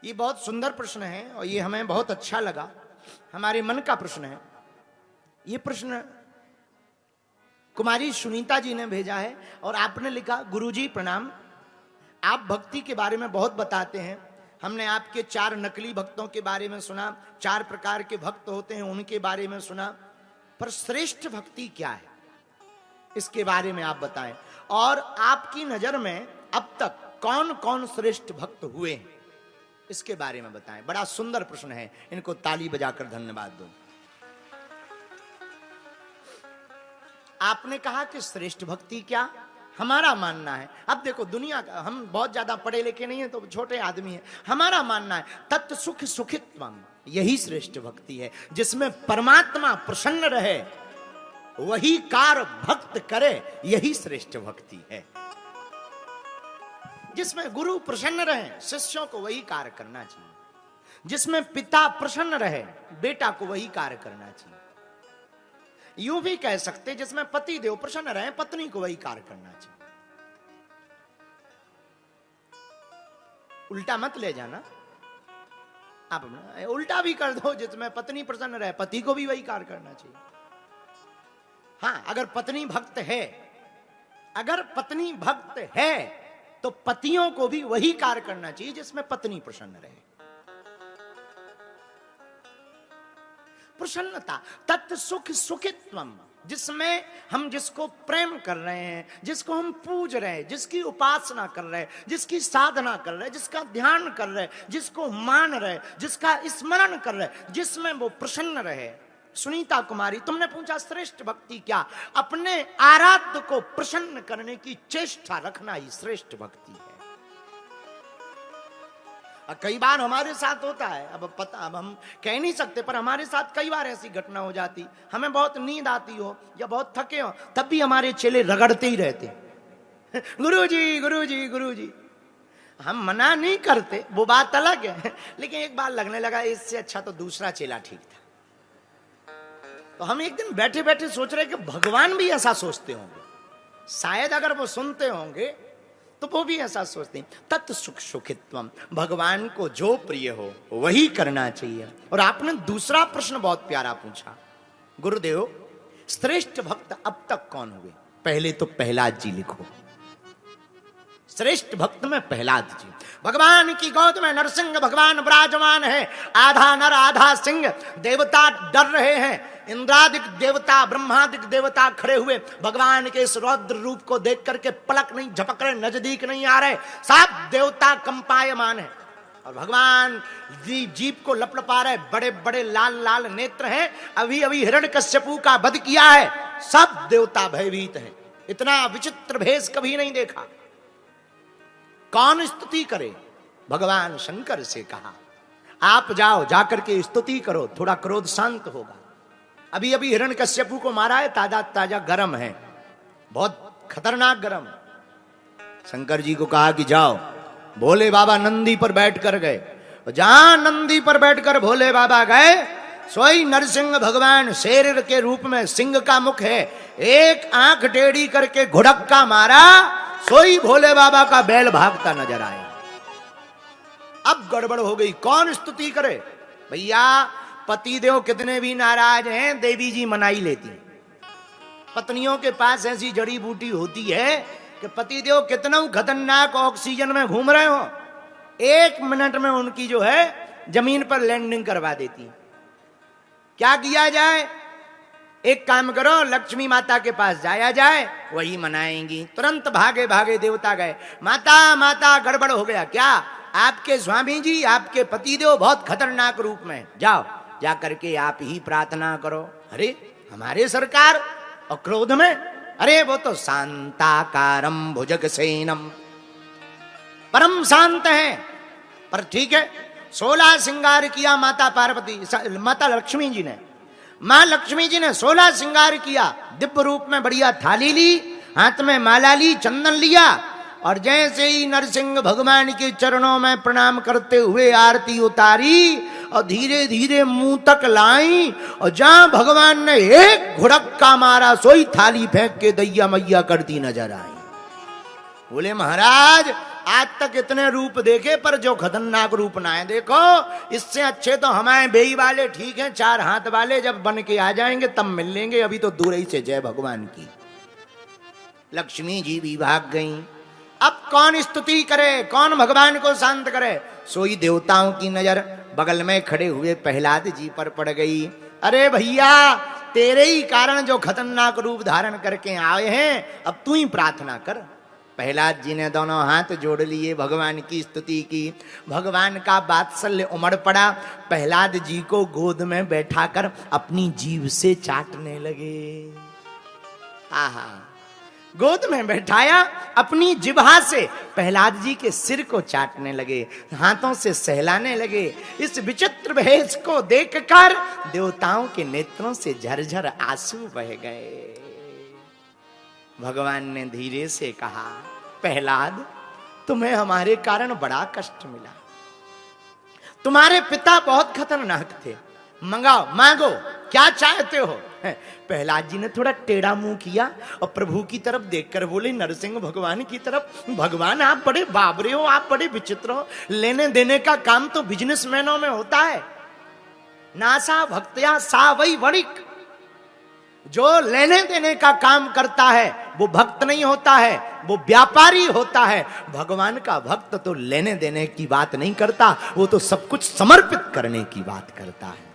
ये बहुत सुंदर प्रश्न है और ये हमें बहुत अच्छा लगा, हमारे मन का प्रश्न है। ये प्रश्न कुमारी सुनीता जी ने भेजा है और आपने लिखा, गुरुजी प्रणाम, आप भक्ति के बारे में बहुत बताते हैं। हमने आपके 4 नकली भक्तों के बारे में सुना, 4 प्रकार के भक्त होते हैं उनके बारे में सुना, पर श्रेष्ठ भक्ति क्या है इसके बारे में आप बताएं। और आपकी नजर में अब तक कौन कौन श्रेष्ठ भक्त हुए हैं इसके बारे में बताएं। बड़ा सुंदर प्रश्न है, इनको ताली बजाकर धन्यवाद दो। आपने कहा कि श्रेष्ठ भक्ति क्या, हमारा मानना है, अब देखो दुनिया का, हम बहुत ज्यादा पढ़े लिखे नहीं है तो छोटे आदमी है, हमारा मानना है तत्व सुख सुखित्वम, यही श्रेष्ठ भक्ति है। जिसमें परमात्मा प्रसन्न रहे वही कार्य भक्त करे, यही श्रेष्ठ भक्ति है। जिसमें गुरु प्रसन्न रहे शिष्यों को वही कार्य करना चाहिए, जिसमें पिता प्रसन्न रहे बेटा को वही कार्य करना चाहिए। यूं भी कह सकते जिसमें पति देव प्रसन्न रहे पत्नी को वही कार्य करना चाहिए। उल्टा मत ले जाना, आप उल्टा भी कर दो, जिसमें पत्नी प्रसन्न रहे पति को भी वही कार्य करना चाहिए। हाँ, अगर पत्नी भक्त है, अगर पत्नी भक्त है तो पतियों को भी वही कार्य करना चाहिए जिसमें पत्नी प्रसन्न रहे। प्रसन्नता तत् सुख सुखित्वम, जिसमें हम जिसको प्रेम कर रहे हैं, जिसको हम पूज रहे हैं, जिसकी उपासना कर रहे हैं, जिसकी साधना कर रहे हैं, जिसका ध्यान कर रहे हैं, जिसको मान रहे, जिसका स्मरण कर रहे, जिसमें वो प्रसन्न रहे। सुनीता कुमारी, तुमने पूछा श्रेष्ठ भक्ति क्या, अपने आराध्य को प्रसन्न करने की चेष्टा रखना ही श्रेष्ठ भक्ति है। कई बार हमारे साथ होता है, अब हम कह नहीं सकते, पर हमारे साथ कई बार ऐसी घटना हो जाती, हमें बहुत नींद आती हो या बहुत थके हो, तब भी हमारे चेले रगड़ते ही रहते गुरुजी गुरुजी गुरुजी। हम मना नहीं करते, वो बात अलग है, लेकिन एक बार लगने लगा इससे अच्छा तो दूसरा चेला ठीक था। तो हम एक दिन बैठे बैठे सोच रहे कि भगवान भी ऐसा सोचते होंगे, शायद अगर वो सुनते होंगे तो वो भी ऐसा सोचते हैं। तत् सुख सुखित्वम, भगवान को जो प्रिय हो वही करना चाहिए। और आपने दूसरा प्रश्न बहुत प्यारा पूछा, गुरुदेव श्रेष्ठ भक्त अब तक कौन हुए। पहले तो प्रहलाद जी लिखो, श्रेष्ठ भक्त में प्रहलाद जी। भगवान की गोद में नरसिंह भगवान विराजमान है, आधा नर आधा सिंह, देवता डर रहे हैं, इंद्रादिक देवता ब्रह्मादिक देवता खड़े हुए भगवान के इस रौद्र रूप को देख करके पलक नहीं झपक रहे, नजदीक नहीं आ रहे, सब देवता कंपायमान है। और भगवान जीभ को लपलपा रहे, बड़े बड़े लाल लाल नेत्र हैं, अभी अभी हिरण्यकश्यपु का वध किया है, सब देवता भयभीत हैं। इतना विचित्र भेष कभी नहीं देखा। कौन स्तुति करे, भगवान शंकर से कहा आप जाओ, जाकर के स्तुति करो, थोड़ा क्रोध शांत होगा। अभी अभी हिरण्यकश्यपु को मारा है, ताजा ताजा गरम है, बहुत खतरनाक गरम। शंकर जी को कहा कि जाओ, भोले बाबा नंदी पर बैठ कर गए, जहां नंदी पर बैठकर भोले बाबा गए, सोई नरसिंह भगवान शेर के रूप में, सिंह का मुख है, एक आंख टेढ़ी करके घुड़क्का मारा, सोई भोले बाबा का बैल भागता नजर आया। अब गड़बड़ हो गई, कौन स्तुति करे भैया। पतिदेव कितने भी नाराज हैं, देवी जी मनाई लेती। पत्नियों के पास ऐसी जड़ी बूटी होती है कि पतिदेव कितना खतरनाक ऑक्सीजन में घूम रहे हो, 1 मिनट में उनकी जो है जमीन पर लैंडिंग करवा देती। क्या किया जाए, एक काम करो, लक्ष्मी माता के पास जाया जाए, वही मनाएंगी। तुरंत भागे भागे देवता गए, माता माता गड़बड़ हो गया। क्या, आपके स्वामी जी, आपके पतिदेव बहुत खतरनाक रूप में, जाओ जा करके आप ही प्रार्थना करो। अरे हमारे सरकार, और क्रोध में, अरे वो तो शांताकारम भुजगसेनम, परम शांत है। पर ठीक है, 16 श्रृंगार किया माता पार्वती, माता लक्ष्मी जी ने, मां लक्ष्मी जी ने 16 श्रृंगार किया, दिव्य रूप में बढ़िया थाली ली, हाथ में माला ली, चंदन लिया, और जैसे ही नरसिंह भगवान के चरणों में प्रणाम करते हुए आरती उतारी और धीरे धीरे मुंह तक लाई, और जहां भगवान ने एक घुड़क्का मारा, सोई थाली फेंक के दैया मैया करती नजर आई। बोले महाराज आज तक इतने रूप देखे पर जो खतरनाक रूप ना है देखो। इससे अच्छे तो हमारे बेई वाले ठीक हैं, 4 हाथ वाले जब बन के आ जाएंगे तब मिल लेंगे, अभी तो दूर ही से जय भगवान की। लक्ष्मी जी भी भाग गई। अब कौन स्तुति करे, कौन भगवान को शांत करे? सोई देवताओं की नजर बगल में खड़े हुए प्रहलाद जी पर पड़ गई। अरे भैया, तेरे ही कारण जो खतरनाक रूप धारण करके आए हैं, अब तू ही प्रार्थना कर। प्रहलाद जी ने दोनों हाथ जोड़ लिए, भगवान की स्तुति की। भगवान का वात्सल्य उमड़ पड़ा। प्रहलाद जी को गोद में बैठाकर अपनी जीभ से चाटने लगे। आहा, गोद में बैठाया, अपनी जिह्वा से प्रहलाद जी के सिर को चाटने लगे, हाथों से सहलाने लगे। इस विचित्र भेष को देखकर देवताओं के नेत्रों से झरझर आंसू बह गए। भगवान ने धीरे से कहा, प्रहलाद, तुम्हें हमारे कारण बड़ा कष्ट मिला। तुम्हारे पिता बहुत खतरनाक थे। मंगाओ, मांगो, क्या चाहते हो? प्रहलाद जी ने थोड़ा टेढ़ा मुंह किया और प्रभु की तरफ देखकर बोले, नरसिंह भगवान की तरफ, भगवान आप बड़े बाबरे हो, आप बड़े विचित्र हो। लेने देने का काम तो बिजनेसमैनों में होता है। नासा भक्त्या सा वही वणिक। जो लेने देने का काम करता है वो भक्त नहीं होता है, वो व्यापारी होता है। भगवान का भक्त तो लेने देने की बात नहीं करता, वो तो सब कुछ समर्पित करने की बात करता है।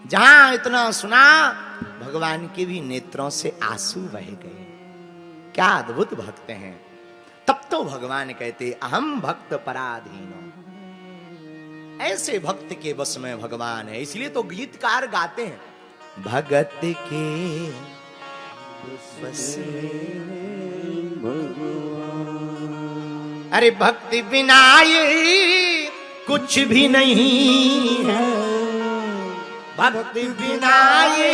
जहां इतना सुना, भगवान के भी नेत्रों से आंसू बह गए। क्या अद्भुत भक्त हैं। तब तो भगवान कहते, अहम भक्त पराधीनो। ऐसे भक्त के बस में भगवान है। इसलिए तो गीतकार गाते हैं, भगत के बस में भगवान। अरे भक्ति बिना ये कुछ भी नहीं है, भक्ति बिना ये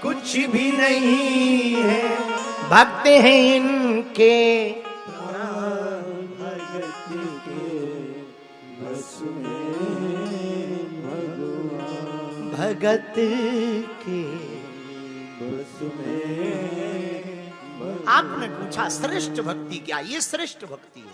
कुछ भी नहीं है। भक्त हैं इनके भगत के बस में। आपने पूछा श्रेष्ठ भक्ति क्या? ये श्रेष्ठ भक्ति है।